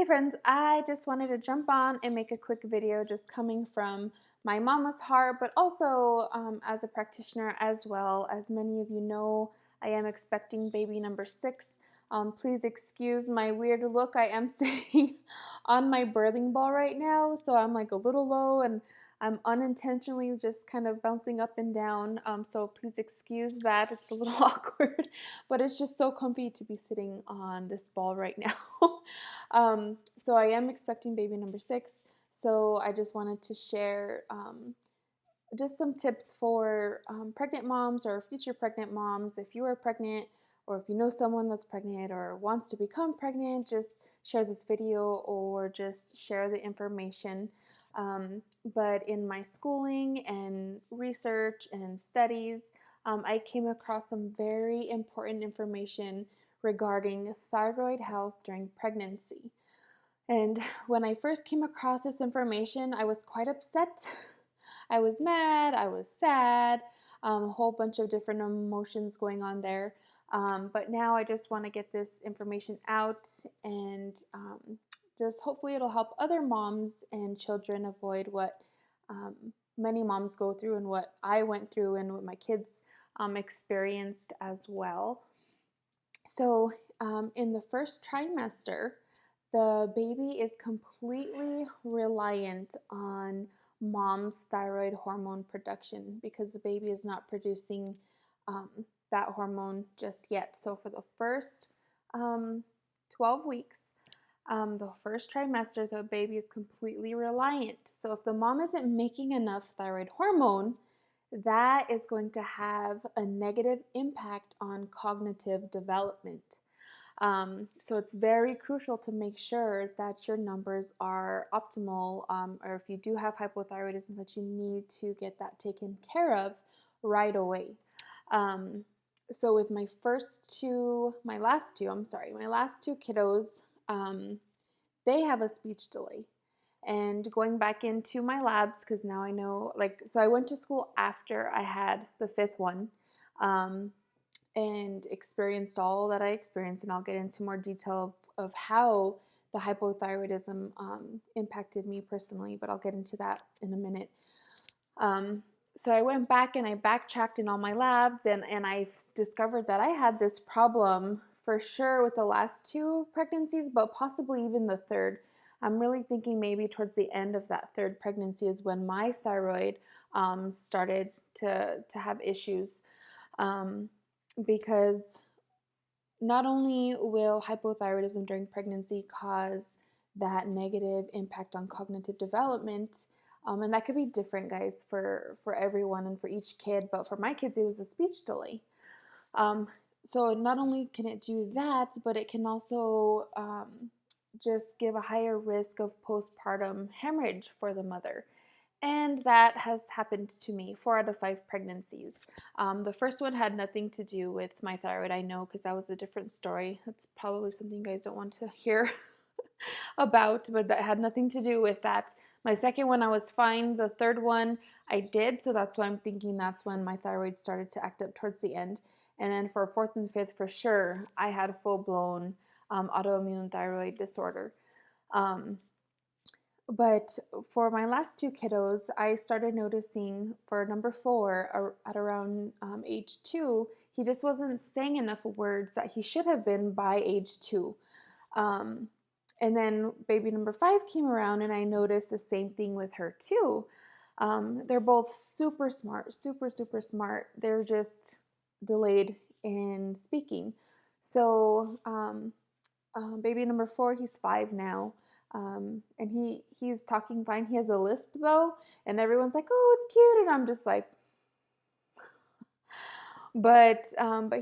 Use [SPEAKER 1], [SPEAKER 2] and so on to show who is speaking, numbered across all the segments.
[SPEAKER 1] Hey friends, I just wanted to jump on and make a quick video just coming from my mama's heart, but also as a practitioner as well. As many of you know, I am expecting baby number 6. Please excuse my weird look. I am sitting on my birthing ball right now, so I'm like a little low and I'm unintentionally just kind of bouncing up and down. So please excuse that. It's a little awkward, but it's just so comfy to be sitting on this ball right now. So I am expecting baby number 6. So I just wanted to share just some tips for pregnant moms or future pregnant moms. If you are pregnant or if you know someone that's pregnant or wants to become pregnant, just share this video or just share the information. But in my schooling and research and studies, I came across some very important information regarding thyroid health during pregnancy. And when I first came across this information, I was quite upset. I was mad, I was sad, a whole bunch of different emotions going on there. But now I just want to get this information out and just hopefully it'll help other moms and children avoid what um, many moms go through and what I went through and what my kids experienced as well. So, in the first trimester, the baby is completely reliant on mom's thyroid hormone production because the baby is not producing um, that hormone just yet. So, for the first um, 12 weeks, the first trimester, the baby is completely reliant. So, if the mom isn't making enough thyroid hormone, that is going to have a negative impact on cognitive development. So it's very crucial to make sure that your numbers are optimal, or if you do have hypothyroidism, that you need to get that taken care of right away. Um, so with my last two kiddos, they have a speech delay. And going back into my labs, because now I know, so I went to school after I had the fifth one. And experienced all that I experienced, and I'll get into more detail of how the hypothyroidism impacted me personally, but I'll get into that in a minute. So I went back and I backtracked in all my labs, and I discovered that I had this problem for sure with the last two pregnancies, but possibly even the third. I'm really thinking maybe towards the end of that third pregnancy is when my thyroid started to have issues. Because not only will hypothyroidism during pregnancy cause that negative impact on cognitive development, and that could be different, guys, for everyone and for each kid, but for my kids, it was a speech delay. So not only can it do that, but it can also just give a higher risk of postpartum hemorrhage for the mother. And that has happened to me 4 out of 5 pregnancies. The first one had nothing to do with my thyroid, I know, because that was a different story. That's probably something you guys don't want to hear about, but that had nothing to do with that. My second one, I was fine. The third one, I did, so that's why I'm thinking that's when my thyroid started to act up towards the end. And then for fourth and fifth, for sure, I had full-blown autoimmune thyroid disorder. But for my last two kiddos, I started noticing for number 4 at around age 2, he just wasn't saying enough words that he should have been by age 2. Um, and then baby number 5 came around, and I noticed the same thing with her too. They're both super smart, super, super smart. They're just delayed in speaking. So baby number 4, he's 5 now. And he's talking fine. He has a lisp though, and everyone's like, "Oh, it's cute," and I'm just like, but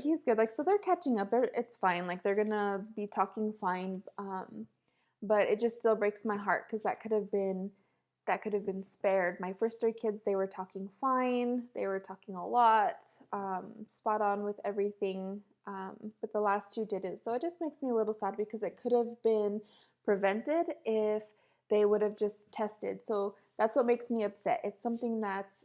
[SPEAKER 1] he's good. Like, so they're catching up. It's fine. Like, they're gonna be talking fine. But it just still breaks my heart because that could have been spared. My first 3 kids, they were talking fine. They were talking a lot, spot on with everything. But the last 2 didn't. So it just makes me a little sad because it could have been prevented if they would have just tested. So that's what makes me upset. It's something that's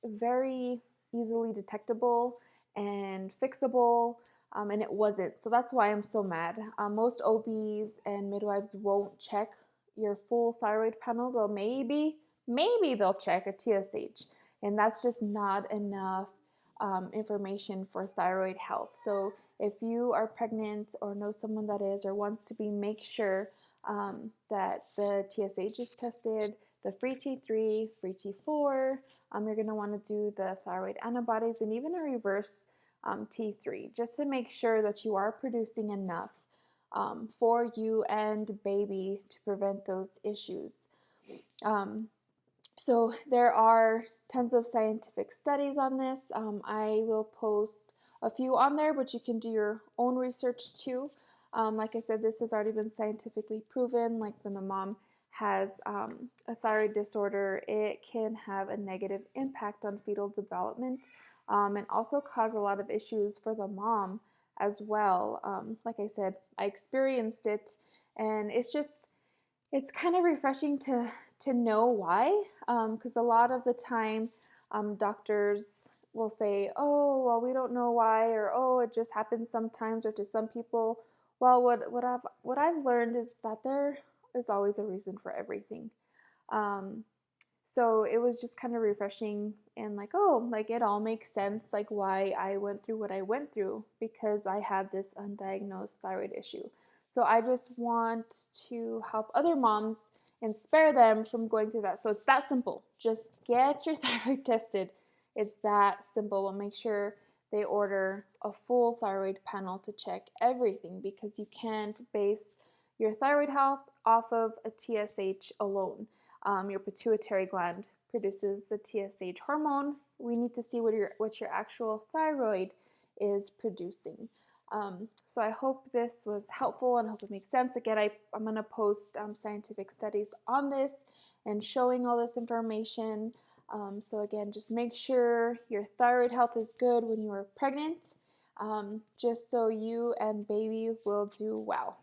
[SPEAKER 1] very easily detectable and fixable. and it wasn't. So that's why I'm so mad. Most OBs and midwives won't check your full thyroid panel. They'll maybe they'll check a TSH, and that's just not enough information for thyroid health. So if you are pregnant or know someone that is or wants to be, make sure that the TSH is tested, the free T3, free T4. You're going to want to do the thyroid antibodies and even a reverse T3 just to make sure that you are producing enough for you and baby to prevent those issues. So there are tons of scientific studies on this. I will post a few on there, but you can do your own research too. Like I said, this has already been scientifically proven. Like when the mom has a thyroid disorder, it can have a negative impact on fetal development and also cause a lot of issues for the mom as well. Like I said, I experienced it, and it's kind of refreshing to know why, because a lot of the time doctors will say, oh, well, we don't know why, or oh, it just happens sometimes, or to some people. Well, what I've learned is that there is always a reason for everything. um, so it was just kind of refreshing and like, oh, like it all makes sense, like why I went through what I went through, because I had this undiagnosed thyroid issue. So I just want to help other moms and spare them from going through that. So it's that simple. Just get your thyroid tested. It's that simple. We'll make sure they order a full thyroid panel to check everything, because you can't base your thyroid health off of a TSH alone. Your pituitary gland produces the TSH hormone. We need to see what your actual thyroid is producing. So I hope this was helpful and I hope it makes sense. Again, I'm going to post scientific studies on this and showing all this information. So again, just make sure your thyroid health is good when you are pregnant, just so you and baby will do well.